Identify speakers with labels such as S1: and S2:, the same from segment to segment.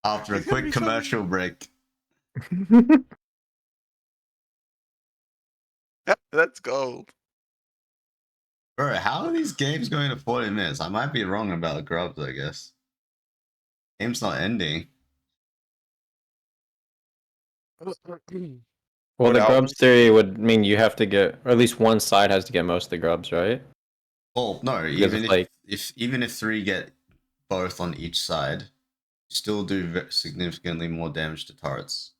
S1: After a
S2: He's gonna
S1: quick
S2: be
S1: commercial
S2: something.
S1: break.
S2: That's gold.
S1: Bro, how are these games going to 40 minutes? I might be wrong about Grubs, I guess. Game's not ending.
S3: Well, the
S2: Without
S3: grubs theory would mean you have to get, or at least one side has to get most of the grubs, right?
S1: Well, no,
S3: Because
S1: even
S3: it's like,
S1: if 3 get both on each side, you still do significantly more damage to turrets.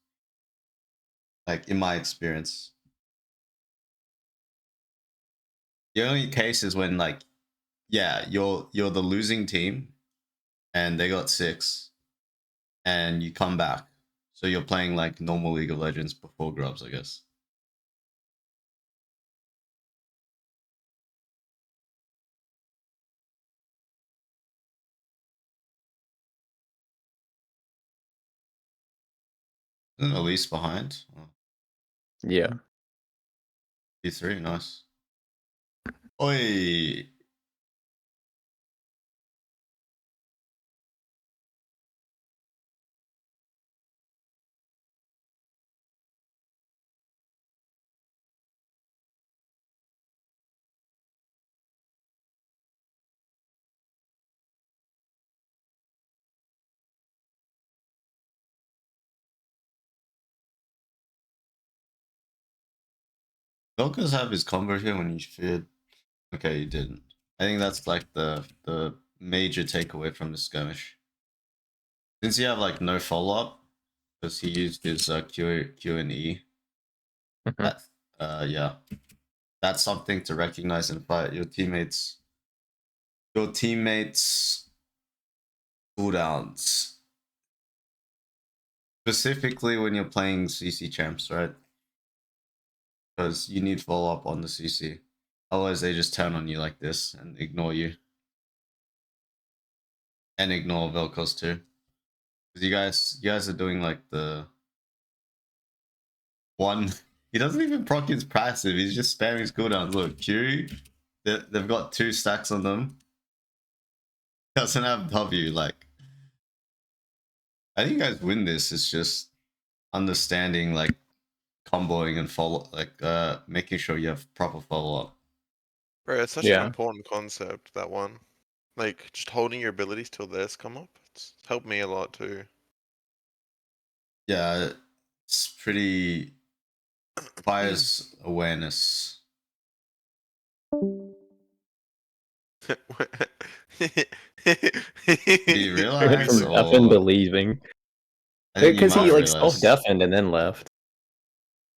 S1: Like in my experience. The only case is when like, yeah, you're the losing team and they got 6 and you come back. So you're playing like normal League of Legends before Grubs, I guess. Isn't Elise behind? Oh,
S3: yeah.
S1: P3, nice. Oi! Velkas have his combo here when you feared. Okay, you didn't. I think that's like the major takeaway from the skirmish. Since you have like no follow up, because he used his Q and E. That yeah, that's something to recognize and fight. Your teammates cooldowns, specifically when you're playing CC champs, right? Because you need follow up on the CC. Otherwise, they just turn on you like this and ignore you. And ignore Velcos too. Because you guys are doing like the one. He doesn't even proc his passive, he's just spamming his cooldowns. Look, Q, they've got 2 stacks on them. Doesn't have W, like. I think you guys win this, it's just understanding like comboing and follow, like making sure you have proper follow up.
S2: Bro, it's such an
S3: Yeah.
S2: important concept, that one. Like, just holding your abilities till theirs come up. It's helped me a lot too.
S1: Yeah, it's pretty requires awareness. Do you realize?
S3: From effing
S1: Or
S3: believing.
S1: I think you
S3: Because
S1: might
S3: he
S1: have
S3: like
S1: realized.
S3: self-deafened and then left.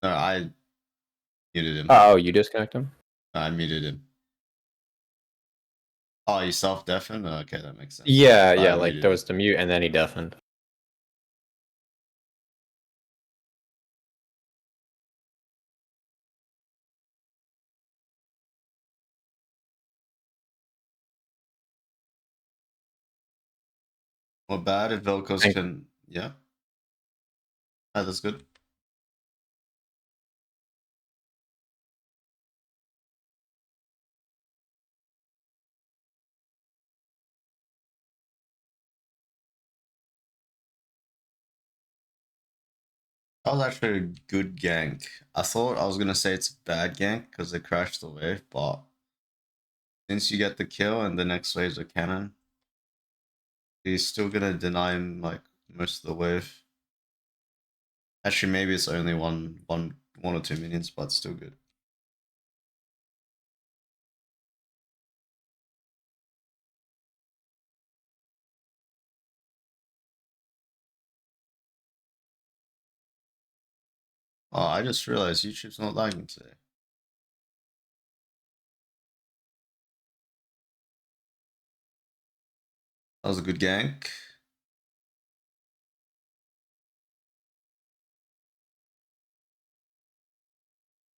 S1: No, I muted him.
S3: Oh, you disconnect him?
S1: No, I muted him. Oh, you self-deafened? Okay, that makes sense.
S3: Yeah,
S1: I
S3: like
S1: muted
S3: there
S1: him.
S3: was the mute and then he deafened.
S1: Not bad if Velcos can. Yeah. Ah, that's good. That was actually a good gank. I thought I was gonna say it's a bad gank because they crashed the wave, but since you get the kill and the next wave's a cannon, he's still gonna deny him like most of the wave. Actually, maybe it's only one or 2 minions, but still good. Oh, I just realized YouTube's not lagging today. That was a good gank.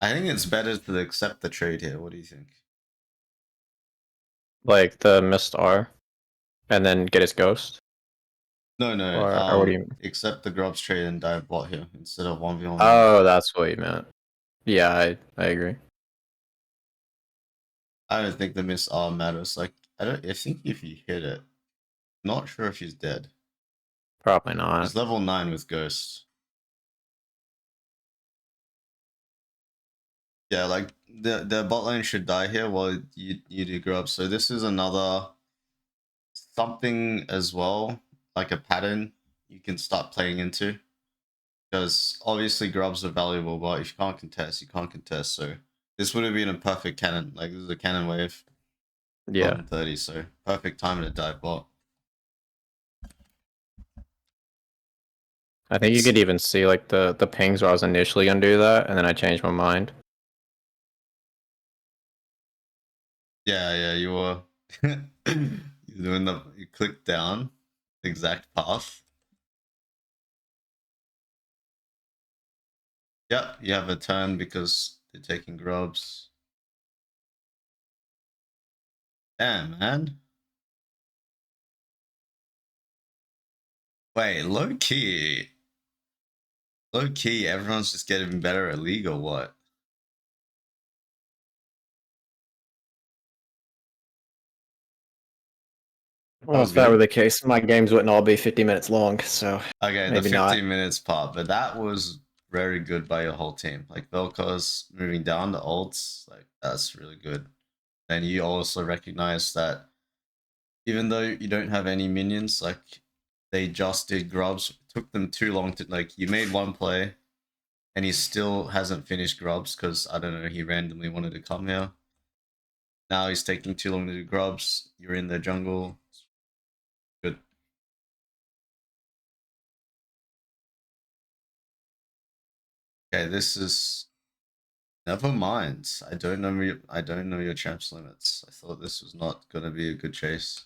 S1: I think it's better to accept the trade here. What do you think?
S3: Like the missed R. And then get his ghost?
S1: No,
S3: Or what do you mean?
S1: accept the Grubs trade and dive bot here instead of 1v1.
S3: Oh, that's what you meant. Yeah, I agree.
S1: I don't think the miss R matters. Like I think if you hit it, not sure if he's dead.
S3: Probably not.
S1: He's level 9 with Ghost. Yeah, like the bot lane should die here while you do grub. So this is another something as well, like a pattern you can start playing into. Because obviously grubs are valuable, but if you can't contest, you can't contest. So this would have been a perfect cannon. Like this is a cannon wave.
S3: Yeah.
S1: 30, so perfect time to dive bot.
S3: I think you could even see like the pings where I was initially gonna do that, and then I changed my mind.
S1: Yeah, you were you're doing you click down the exact path. Yep, you have a turn because they're taking grubs. Damn, man. Wait, low key, everyone's just getting better at League or what?
S3: Well, if that were the case, my games wouldn't all be 50 minutes long. So
S1: Okay,
S3: maybe
S1: the 15
S3: not.
S1: minutes part, but that was very good by your whole team. Like Vel'Koz moving down the ults, like that's really good. And you also recognize that even though you don't have any minions, like they just did grubs. It took them too long to like you made one play and he still hasn't finished grubs because I don't know, he randomly wanted to come here. Now he's taking too long to do grubs. You're in the jungle. Good. Okay, this is never mind. I don't know your champs limits. I thought this was not gonna be a good chase.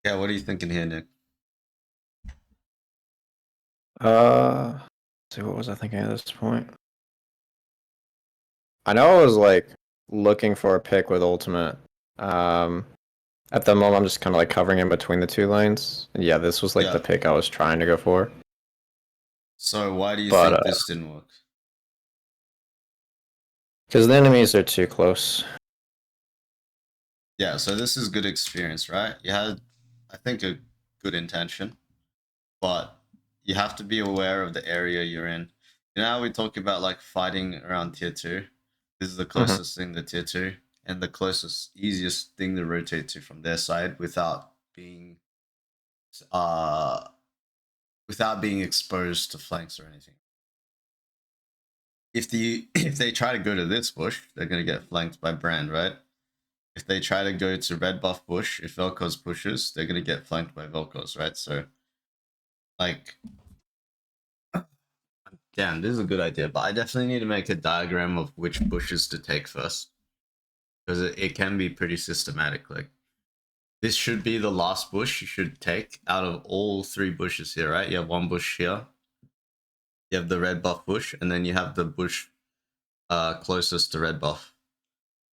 S1: Yeah, what are you thinking here, Nick?
S3: Let's see, what was I thinking at this point? I know I was like looking for a pick with ultimate. At the moment, I'm just kind of like covering in between the two lanes. And yeah, this was like
S1: Yeah.
S3: the pick I was trying to go for.
S1: So why do you
S3: But,
S1: think this didn't work?
S3: Because the enemies are too close.
S1: Yeah, so this is good experience, right? You had, I think, a good intention, but you have to be aware of the area you're in. You know how we talk about like fighting around tier 2? This is the closest thing to tier 2, and the closest, easiest thing to rotate to from their side without being exposed to flanks or anything. If they try to go to this bush, they're gonna get flanked by Brand, right? If they try to go to red buff bush, if Vel'Koz pushes, they're gonna get flanked by Vel'Koz, right? So, like, damn, this is a good idea, but I definitely need to make a diagram of which bushes to take first, because it can be pretty systematic. Like, this should be the last bush you should take out of all 3 bushes here, right? You have 1 bush here, you have the red buff bush, and then you have the bush closest to red buff,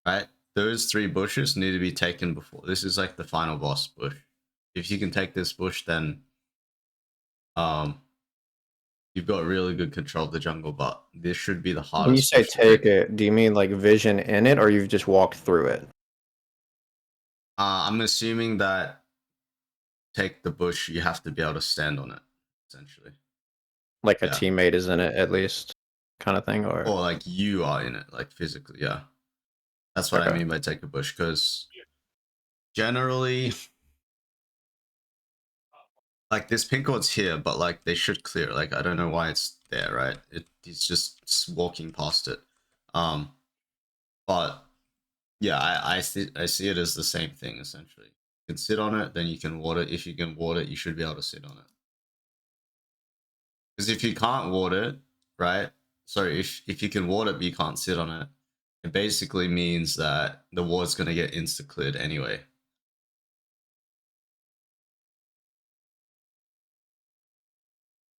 S1: right? Those 3 bushes need to be taken before. This is like the final boss bush. If you can take this bush, then you've got really good control of the jungle, but this should be the hardest.
S3: When you say take it, do you mean like vision in it, or you've just walked through it?
S1: I'm assuming that take the bush, you have to be able to stand on it, essentially.
S3: Like a teammate is in it, at least, kind of thing, or
S1: like you are in it, like physically, yeah. That's what I mean by take a bush, because generally, like this pink ward's here, but like they should clear. Like I don't know why it's there, right? He's just walking past it. But yeah, I see it as the same thing essentially. You can sit on it, then you can ward it. If you can ward it, you should be able to sit on it. Because if you can't ward it, right? So if you can ward it but you can't sit on it, it basically means that the ward's gonna get insta cleared anyway.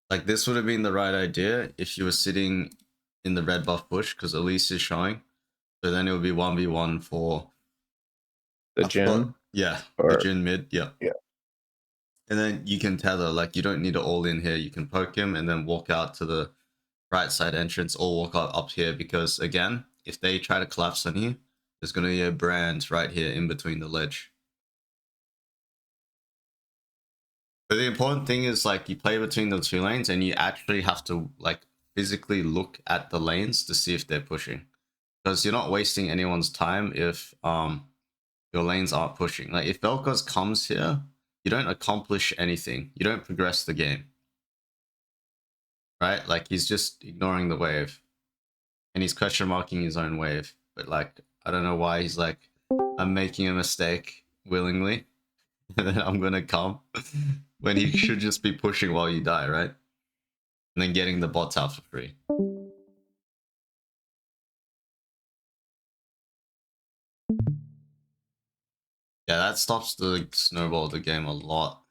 S1: Like this would have been the right idea if you were sitting in the red buff bush because Elise is showing. So then it would be 1v1 for
S3: The
S1: I forgot-
S3: gym.
S1: Yeah, the
S3: Or
S1: Jin mid. Yeah.
S3: Yeah.
S1: And then you can tether. Like you don't need to all in here. You can poke him and then walk out to the right side entrance or walk up here because again, if they try to collapse on you, there's gonna be a brand right here in between the ledge. But the important thing is like you play between the two lanes and you actually have to like physically look at the lanes to see if they're pushing. Because you're not wasting anyone's time if your lanes aren't pushing. Like if Vel'Koz comes here, you don't accomplish anything. You don't progress the game. Right? Like he's just ignoring the wave. And he's question marking his own wave. But like I don't know why he's like, I'm making a mistake willingly. And then I'm gonna come. When he should just be pushing while you die, right? And then getting the bots out for free. Yeah, that stops the snowball of the game a lot.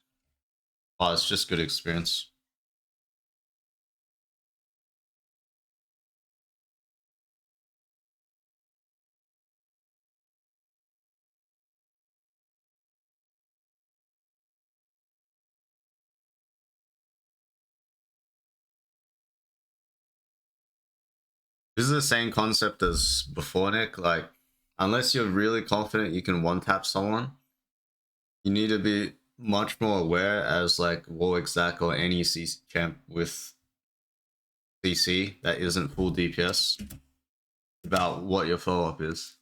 S1: Oh, it's just good experience. This is the same concept as before, Nick. Like, unless you're really confident you can one-tap someone, you need to be much more aware as like Warwick Zac or any CC champ with CC that isn't full DPS about what your follow-up is.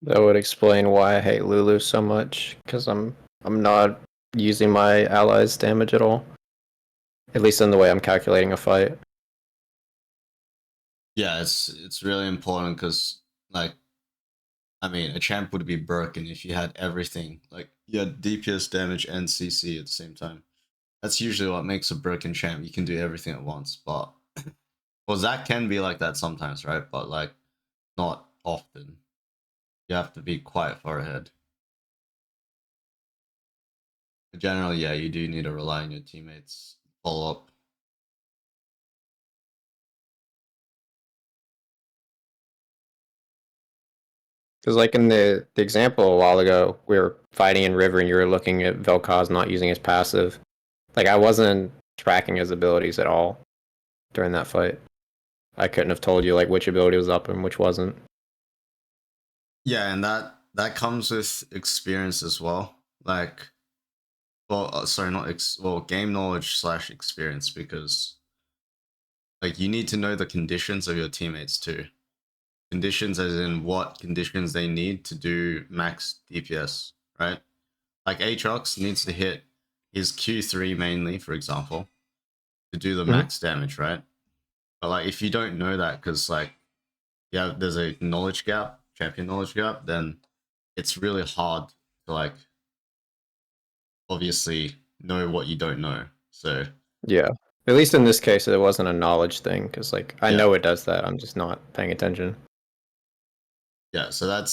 S3: That would explain why I hate Lulu so much, because I'm not using my allies' damage at all. At least in the way I'm calculating a fight.
S1: Yeah, it's really important because like I mean a champ would be broken if you had everything. Like you had DPS damage and CC at the same time. That's usually what makes a broken champ. You can do everything at once, but well Zac can be like that sometimes, right? But like not often. You have to be quite far ahead. But generally, yeah, you do need to rely on your teammates. Follow up.
S3: Because like in the example a while ago, we were fighting in River and you were looking at Vel'Koz not using his passive. Like I wasn't tracking his abilities at all during that fight. I couldn't have told you like which ability was up and which wasn't.
S1: Yeah, and that comes with experience as well. Like, well, sorry, not game knowledge slash experience because like you need to know the conditions of your teammates too. Conditions as in what conditions they need to do max DPS, right? Like Aatrox needs to hit his Q3 mainly, for example, to do the max damage, right? But like if you don't know that because like yeah, there's a knowledge gap, champion knowledge gap, then it's really hard to like obviously know what you don't know. So
S3: Yeah. At least in this case, it wasn't a knowledge thing because like I
S1: Yeah.
S3: know it does that. I'm just not paying attention.
S1: yeah, so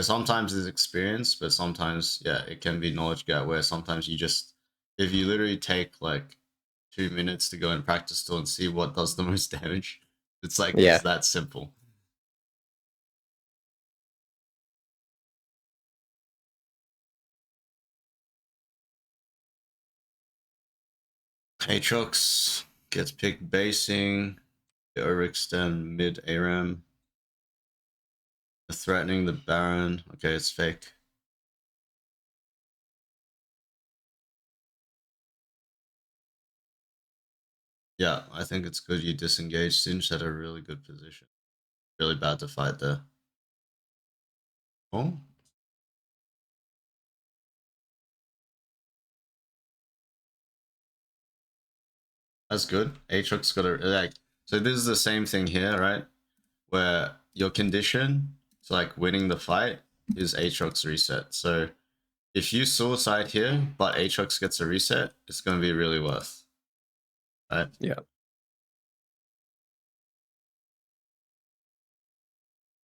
S1: sometimes it's experience, but sometimes yeah, it can be knowledge gap where sometimes you just if you literally take like 2 minutes to go and practice still and see what does the most damage, it's like
S3: Yeah.
S1: it's that simple. Aatrox gets picked basing, the overextend mid ARAM. Threatening the Baron. Okay, it's fake. Yeah, I think it's good you disengaged. Singe had a really good position. Really bad to fight there. Oh. That's good. Aatrox got a like so this is the same thing here, right? Where your condition to like winning the fight is Aatrox reset. So if you suicide here, but Aatrox gets a reset, it's gonna be really worth. Right?
S3: Yeah.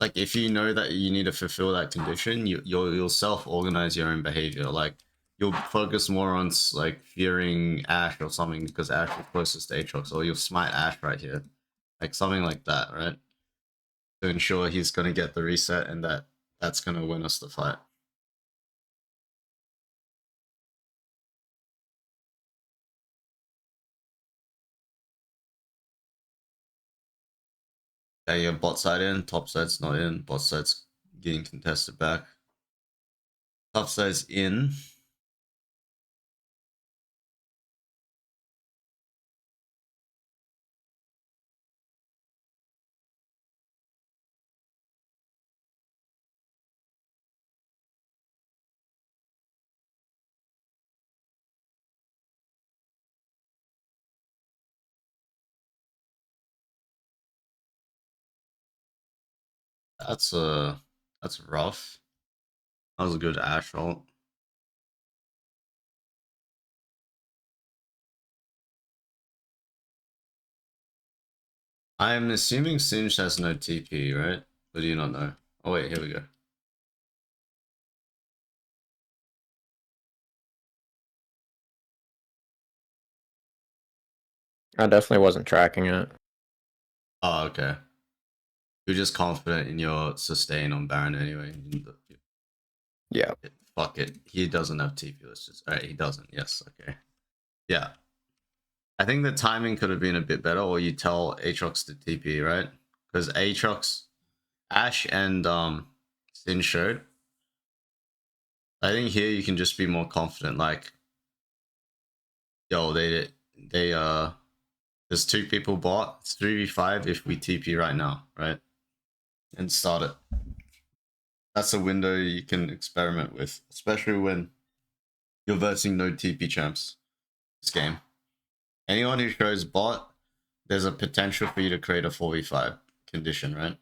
S1: like if you know that you need to fulfill that condition, you'll self-organize your own behavior. Like you'll focus more on like fearing Ash or something because Ash is closest to Aatrox, or you'll smite Ash right here, like something like that, right? To ensure he's gonna get the reset and that's gonna win us the fight. Yeah, your bot side in, top side's not in, bot side's getting contested back. Top side's in. That's rough. That was a good Ash ult. I'm assuming Singed has no TP, right? Or do you not know? Oh wait, here we go.
S3: I definitely wasn't tracking it.
S1: Oh, okay. You're just confident in your sustain on Baron anyway.
S3: Yeah.
S1: Fuck it. He doesn't have TP. Let's just. Alright, he doesn't. Yes, okay. Yeah. I think the timing could have been a bit better, or you tell Aatrox to TP, right? Because Aatrox, Ash, and Sin showed. I think here you can just be more confident. Like, yo, there's 2 people bot. It's 3v5 if we TP right now, right? And start it. That's a window you can experiment with, especially when you're versing no TP champs this game. Anyone who shows bot, there's a potential for you to create a 4v5 condition, right?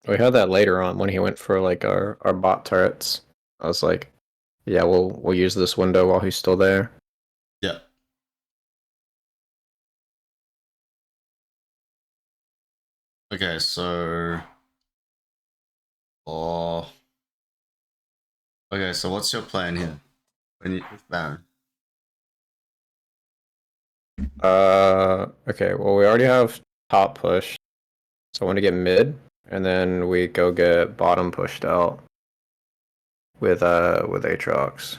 S3: We had that later on when he went for like our bot turrets. I was like, yeah, we'll use this window while he's still there.
S1: Yeah. Okay, so oh, okay, so what's your plan here when you with Baron?
S3: Okay, well we already have top push. So I want to get mid, and then we go get bottom pushed out with Aatrox.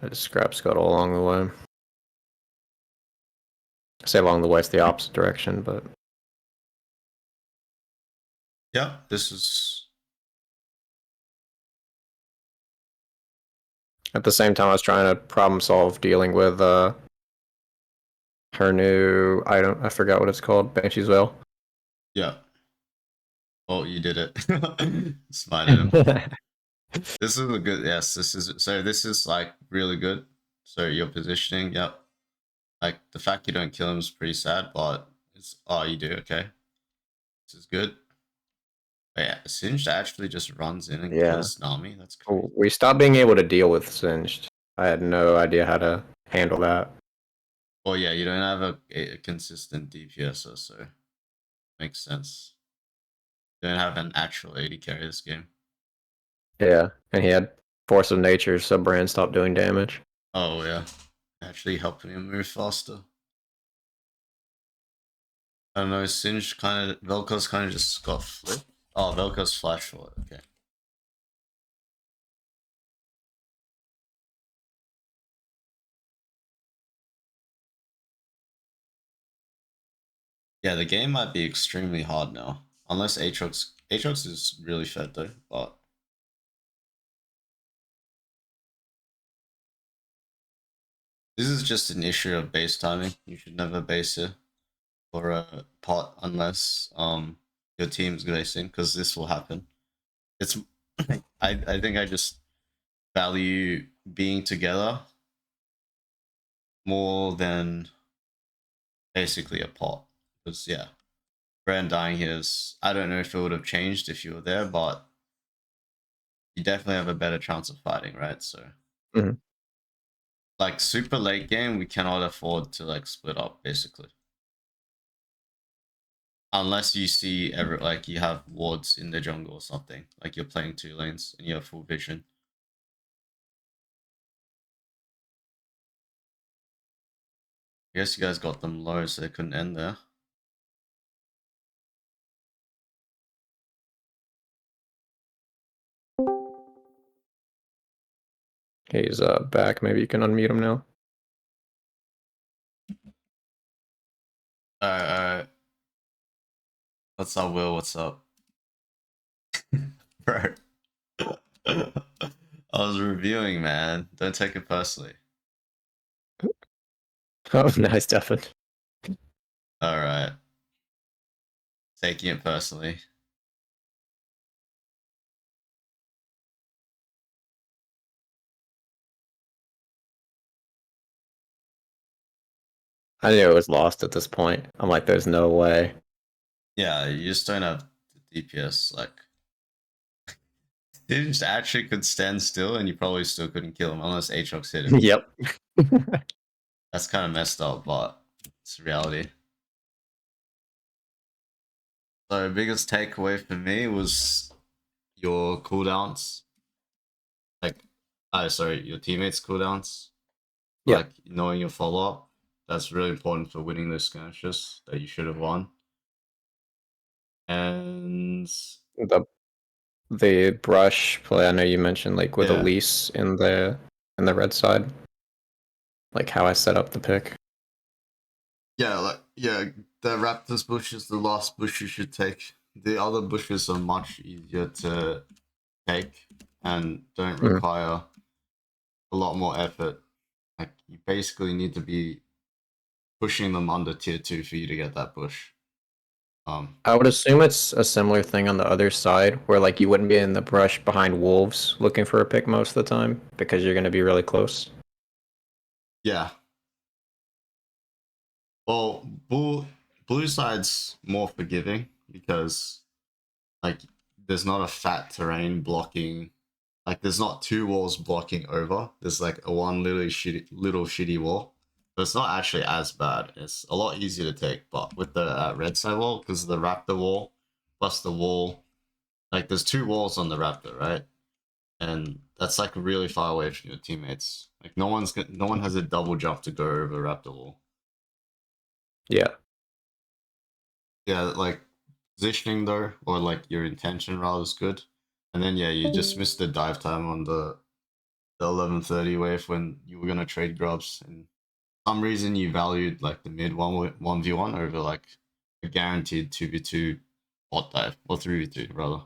S3: I just grab Scuttle along the way. I say along the way, it's the opposite direction, but
S1: Yeah, this is
S3: at the same time I was trying to problem solve dealing with her new item. I forgot what it's called, Banshee's Veil.
S1: yeah. Oh, you did it. Smited him. This is a good yes, this is like really good. So your positioning, yep. Like the fact you don't kill him is pretty sad, but it's oh you do, okay. This is good. But yeah, Singed actually just runs in and
S3: Yeah.
S1: kills Nami. That's crazy.
S3: We stopped being able to deal with Singed. I had no idea how to handle that.
S1: Well, yeah, you don't have a consistent DPS, so makes sense. You don't have an actual AD carry this game.
S3: Yeah, and he had Force of Nature, so Brand stopped doing damage.
S1: Oh yeah, actually helping him move faster. I don't know, Singed kind of Vel'Koz kind of just got flipped. Oh, Vel'Koz flash for it. Okay. Yeah, the game might be extremely hard now. Unless Aatrox is really fed though, but this is just an issue of base timing. You should never base it for a pot unless your team's basing, because this will happen. It's I think I just value being together more than basically a pot. Because yeah, Brand dying here is, I don't know if it would have changed if you were there, but you definitely have a better chance of fighting, right? So
S3: Mhm.
S1: like super late game, we cannot afford to like split up basically. Unless you see like you have wards in the jungle or something, like you're playing 2 lanes and you have full vision. I guess you guys got them low so they couldn't end there.
S3: He's back. Maybe you can unmute him now.
S1: Alright. What's up, Will? What's up? Bro. I was reviewing, man. Don't take it personally.
S3: Oh, nice, Stefan.
S1: Alright. Taking it personally.
S3: I knew it was lost at this point. I'm like, there's no way.
S1: Yeah, you just don't have the DPS. Like, they just actually could stand still and you probably still couldn't kill him unless Aatrox hit him.
S3: Yep.
S1: That's kind of messed up, but it's reality. So, biggest takeaway for me was your cooldowns. Like, sorry, your teammates' cooldowns.
S3: Yeah.
S1: Like, knowing your follow up. That's really important for winning those skirmishes that you should have won. And
S3: The brush play I know you mentioned, like with
S1: Yeah.
S3: Elise in the red side. Like how I set up the pick.
S1: yeah, the Raptors bush is the last bush you should take. The other bushes are much easier to take and don't
S3: Mhm.
S1: require a lot more effort. Like you basically need to be pushing them under tier 2 for you to get that bush.
S3: I would assume it's a similar thing on the other side, where like you wouldn't be in the brush behind wolves looking for a pick most of the time because you're going to be really close.
S1: Yeah. Well, blue side's more forgiving because like there's not a fat terrain blocking. Like there's not 2 walls blocking over. There's like a one little shitty wall. So it's not actually as bad. It's a lot easier to take. But with the red side wall, because the raptor wall plus the wall, like there's 2 walls on the raptor, right? And that's like really far away from your teammates. Like no one has a double jump to go over raptor wall.
S3: Yeah.
S1: Yeah, like positioning though, or like your intention rather is good. And then yeah, you just missed the dive time on the 11:30 wave when you were gonna trade grubs, and for some reason you valued like the mid 1v1 over like a guaranteed 2v2 bot dive or 3v2 rather.